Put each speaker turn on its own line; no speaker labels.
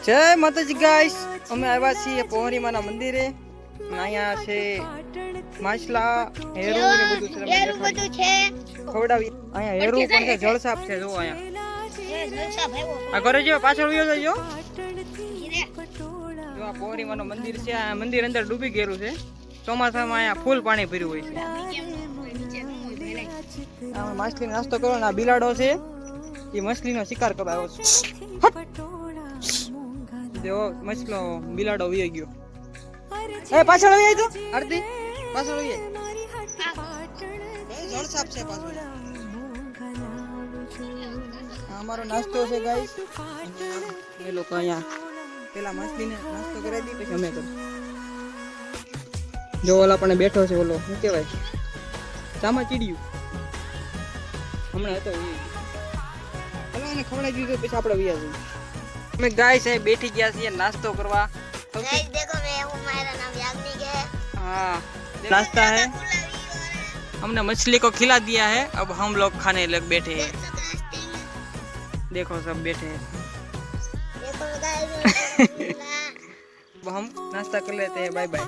જય માતાજી ગાઈસ, અમે આવ્યા છીએ પોહરીમાના મંદિરે. અહીંયા છે માછલા, હેરું ને બધું છે. ખવડાવી અહીંયા હેરું પણ છે, જળસાપ છે. જો અહીંયા આ ઘરે જો પાછળ વયો જજો. જો આ પોહરીમાનું મંદિર છે. આ મંદિર અંદર ડૂબી ગયેલું છે. ચોમાસામાં અહીંયા ફૂલ પાણી ભર્યું હોય છે. આમાં માછલીનો નાસ્તો કરો ને આ બિલાડો છે એ મછલીનો શિકાર કરવા આવ્યો છે. જો મછલો બિલાડો વી ગયો. એ પાછળ આવી તો આરતી પાછળ આવી. જળસાપ છે પાછળ. અમારો નાસ્તો છે ગાઈસ. એ લોકો અહીંયા પેલા મછલીને નાસ્તો કરાવી દી પછી અમે કરો. જો ઓલા પણ બેઠો છે. ઓલો શું કહેવાય, ચામા ચીડિયું હમણાં હતો. હલો એને ખવડાવી દીધું પછી આપણે વ્યા જઈએ. અમે ગાઈસ અહીં બેઠી ગયા છીએ નાસ્તો કરવા.
गाइस देखो मैं हूँ, मेरा नाम याग्निक है।
हाँ नाश्ता है, हमने मछली को खिला दिया है. अब हम लोग खाने लग बैठे हैं. देखो सब बैठे हैं.
देखो गाइस
अब हम नाश्ता कर लेते हैं. Bye bye.